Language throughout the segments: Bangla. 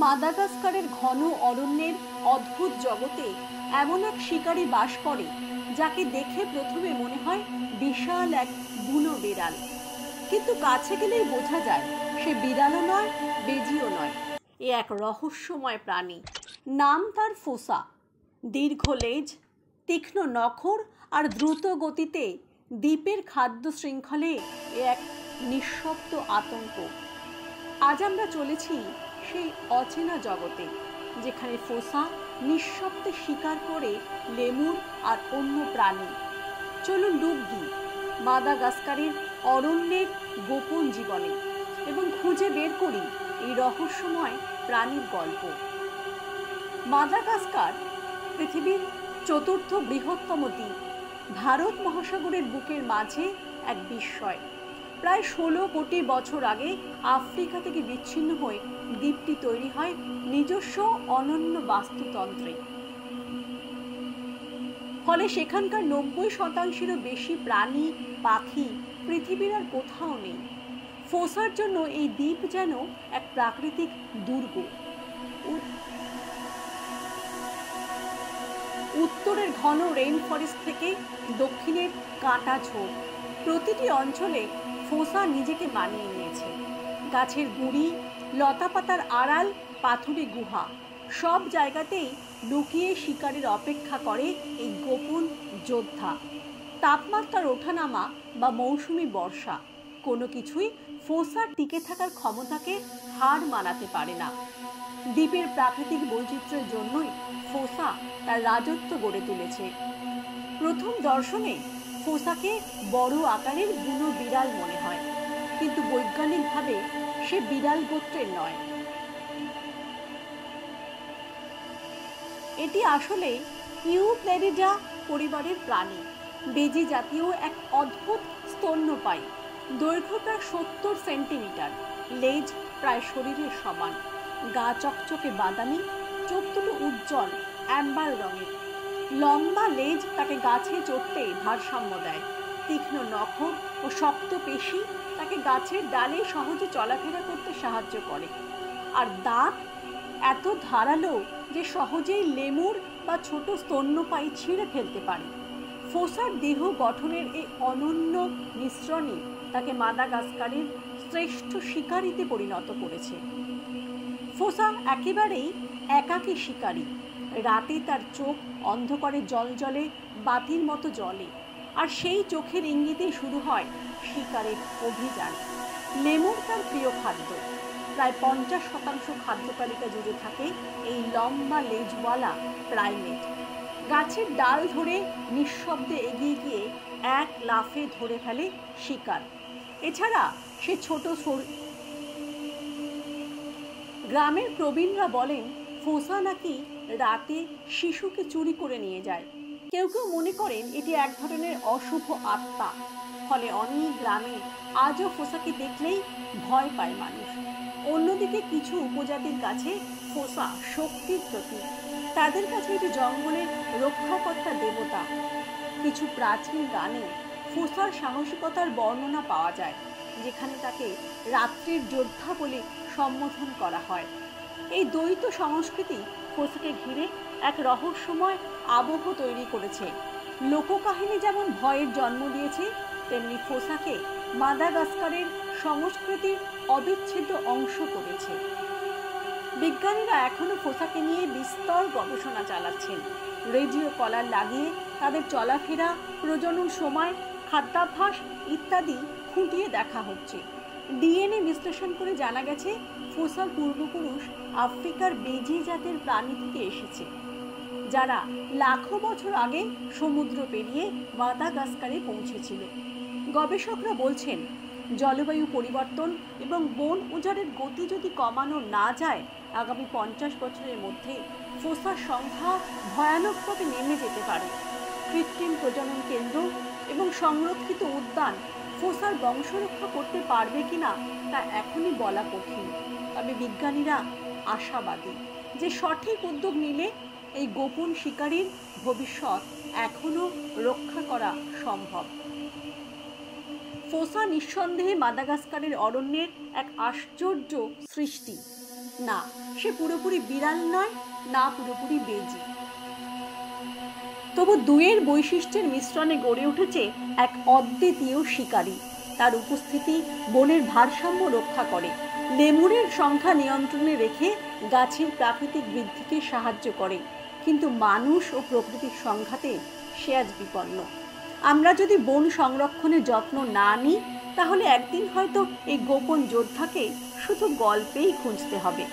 মাদাগাস্কারের ঘন অরণ্যের অদ্ভুত জগতে এমন এক শিকারী বাস করে যাকে দেখে প্রথমে মনে হয় বিশাল এক বুনো বিড়াল, কিন্তু কাছে গেলেই বোঝা যায় সে বিড়ালও নয়, বেজিও নয়। এ এক রহস্যময় প্রাণী। নাম তার ফোসা। দীর্ঘ লেজ, তীক্ষ্ণ নখর আর দ্রুত গতিতে দ্বীপের খাদ্য শৃঙ্খলে এ এক নিঃশব্দ আতঙ্ক। আজ আমরা চলেছি সেই অচেনা জগতে, যেখানে ফোসা নিঃশব্দে শিকার করে লেমুর আর অন্য প্রাণী। চলুন ডুব দিই মাদাগাস্কারের অরণ্যের গোপন জীবনে এবং খুঁজে বের করি এই রহস্যময় প্রাণীর গল্প। মাদাগাস্কার পৃথিবীর চতুর্থ বৃহত্তম দ্বীপ। ভারত মহাসাগরের বুকের মাঝে এক বিস্ময়। প্রায় 16 কোটি বছর আগে আফ্রিকা থেকে বিচ্ছিন্ন হয়ে দ্বীপটি তৈরি হয় নিজস্ব অনন্য বাস্তুতন্ত্রে। ফলে সেখানকার 90%-এরও বেশি প্রাণী পাখি পৃথিবীর আর কোথাও নেই। ফোসার জন্য এই দ্বীপ যেন এক প্রাকৃতিক দুর্গ। উত্তরের ঘন রেইন ফরেস্ট থেকে দক্ষিণের কাঁটা ঝোড়, প্রতিটি অঞ্চলে ফোসা নিজেকে মানিয়ে নিয়েছে। গাছের গুঁড়ি, লতাপাতার আড়াল, পাথুরে গুহা, সব জায়গাতেই লুকিয়ে শিকারের অপেক্ষা করে এই গোপন যোদ্ধা। তাপমাত্রার ওঠানামা বা মৌসুমি বর্ষা কোনো কিছুই ফোসার টিকে থাকার ক্ষমতাকে হার মানাতে পারে না। দ্বীপের প্রাকৃতিক বৈচিত্র্যের জন্যই ফোসা তার রাজত্ব গড়ে তুলেছে। প্রথম দর্শনে ফোসাকে বড় আকারের বুনো বিড়াল মনে হয়, কিন্তু বৈজ্ঞানিকভাবে সে বিড়াল গোত্রের নয়। এটি আসলে ইউপ্লেরিডা পরিবারের প্রাণী, বেজি জাতীয় এক অদ্ভুত স্তন্যপায়ী। দৈর্ঘ্য প্রায় 70 সেন্টিমিটার, লেজ প্রায় শরীরের সমান, গা চকচকে বাদামি, চোখ দুটো উজ্জ্বল অ্যাম্বার রঙের। লম্বা লেজ তাকে গাছে চড়তে ভারসাম্য দেয়। তীক্ষ্ণ নখর ও শক্ত পেশি তাকে গাছের ডালে সহজে চলাফেরা করতে সাহায্য করে। আর দাঁত এত ধারালো যে সহজেই লেমুর বা ছোট স্তন্যপায়ী ছিঁড়ে ফেলতে পারে। ফোসার দেহ গঠনের এই অনন্য মিশ্রণই তাকে মাদাগাস্কারের শ্রেষ্ঠ শিকারীতে পরিণত করেছে। ফোসা একেবারেই একাকী শিকারী। রাতে তার চোখ অন্ধকারে জলজলে বাতির মতো জ্বলে, আর সেই চোখের ইঙ্গিতেই শুরু হয় শিকারের অভিযান। লেমুর তার প্রিয় খাদ্য। প্রায় 50% খাদ্য তালিকা জুড়ে থাকে এই লম্বা লেজওয়ালা প্রাইমেট। গাছের ডাল ধরে নিঃশব্দে এগিয়ে গিয়ে এক লাফে ধরে ফেলে শিকার। এছাড়া সে ছোট গ্রামের প্রবীণরা বলেন ফোসা নাকি রাতে শিশুকে চুরি করে নিয়ে যায়। কেউ কেউ মনে করেন এটি এক ধরনের অশুভ আত্মা। ফলে অনেক গ্রামে আজও ফোসাকে দেখলেই ভয় পায় মানুষ। অন্যদিকে কিছু উপজাতির কাছে ফোসা শক্তির প্রতীক। তাদের কাছে এটি জঙ্গলের রক্ষাকর্তা দেবতা। কিছু প্রাচীন গানে ফোসার সাহসিকতার বর্ণনা পাওয়া যায়, যেখানে তাকে রাত্রির যোদ্ধা বলে সম্বোধন করা হয়। এই দ্বৈত সংস্কৃতি ফোসাকে ঘিরে এক রহস্যময় আবহ তৈরি করেছে। লোককাহিনী যেমন ভয়ের জন্ম দিয়েছে, তেমনি ফোসাকে মাদাগাস্কারের সংস্কৃতির অবিচ্ছেদ্য অংশ করেছে। বিজ্ঞানীরা এখনো ফোসাকে নিয়ে বিস্তর গবেষণা চালাচ্ছেন। রেডিও কলার লাগিয়ে তাদের চলাফেরা, প্রজনন সময়, খাদ্যাভ্যাস ইত্যাদি খুঁটিয়ে দেখা হচ্ছে। ডিএনএ বিশ্লেষণ করে জানা গেছে ফোসার পূর্বপুরুষ আফ্রিকার বেজি জাতের প্রাণী থেকে এসেছে, যারা লাখো বছর আগে সমুদ্র পেরিয়ে মাদাগাস্কারে পৌঁছেছিল। গবেষকরা বলছেন জলবায়ু পরিবর্তন এবং বন উজাড়ের গতি যদি কমানো না যায়, আগামী 50 বছরের মধ্যে ফোসার সংখ্যা ভয়ানকভাবে নেমে যেতে পারে। কৃত্রিম প্রজনন কেন্দ্র এবং সংরক্ষিত উদ্যান ফোসার বংশরক্ষা করতে পারবে কিনা তা এখনই বলা কঠিন। তবে বিজ্ঞানীরা আশাবাদী যে সঠিক উদ্যোগ নিলে এই গোপন শিকারীর ভবিষ্যৎ এখনো রক্ষা করা সম্ভব। ফোসা নিঃসন্দেহে মাদাগাস্কারের অরণ্যের এক আশ্চর্য সৃষ্টি। না, সে পুরোপুরি বিড়াল নয়, না পুরোপুরি বেজি। তবু দুয়ের বৈশিষ্ট্যের মিশ্রণে গড়ে উঠেছে এক অদ্বিতীয় শিকারী। তার উপস্থিতি বনের ভারসাম্য রক্ষা করে, লেমুরের সংখ্যা নিয়ন্ত্রণে রেখে গাছের প্রাকৃতিক বৃদ্ধিকে সাহায্য করে। কিন্তু মানুষ ও প্রকৃতির সংঘাতে সে আজ বিপন্ন। আমরা যদি বন সংরক্ষণের যত্ন না নিই, তাহলে একদিন হয়তো এই গোপন যোদ্ধাকে শুধু গল্পেই খুঁজতে হবে।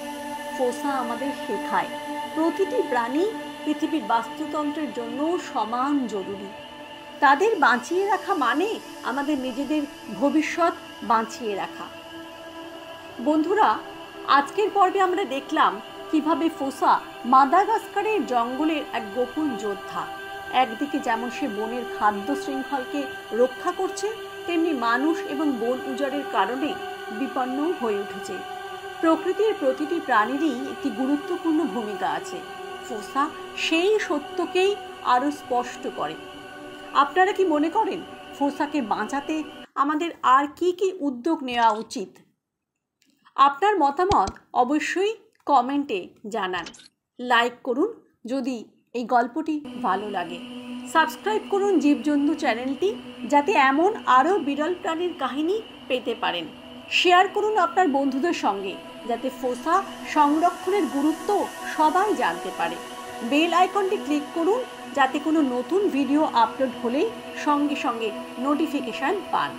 ফোসা আমাদের শেখায় প্রতিটি প্রাণী পৃথিবীর বাস্তুতন্ত্রের জন্য সমান জরুরি। তাদের বাঁচিয়ে রাখা মানে আমাদের নিজেদের ভবিষ্যৎ বাঁচিয়ে রাখা। বন্ধুরা, আজকের পর্বে আমরা দেখলাম কিভাবে ফোসা মাদাগাস্কারের জঙ্গলের এক গোপন যোদ্ধা। একদিকে যেমন সে বনের খাদ্য শৃঙ্খলকে রক্ষা করছে, তেমনি মানুষ এবং বন উজাড়ের কারণে বিপন্ন হয়ে উঠেছে। প্রকৃতির প্রতিটি প্রাণীরই একটি গুরুত্বপূর্ণ ভূমিকা আছে। ফোসা সেই সত্যকেই আরো স্পষ্ট করে। আপনারা কি মনে করেন ফোসাকে বাঁচাতে আমাদের আর কি কি উদ্যোগ নেওয়া উচিত? আপনার মতামত অবশ্যই কমেন্টে জানান। লাইক করুন যদি এই গল্পটি ভালো লাগে। সাবস্ক্রাইব করুন জীবজন্তু চ্যানেলটি, যাতে এমন আরও বিরল প্রাণীর কাহিনী পেতে পারেন। শেয়ার করুন আপনার বন্ধুদের সঙ্গে, যাতে ফোসা সংরক্ষণের গুরুত্ব সবাই জানতে পারে। বেল আইকনটি ক্লিক করুন, যাতে কোনো নতুন ভিডিও আপলোড হলেই সঙ্গে সঙ্গে নোটিফিকেশন পান।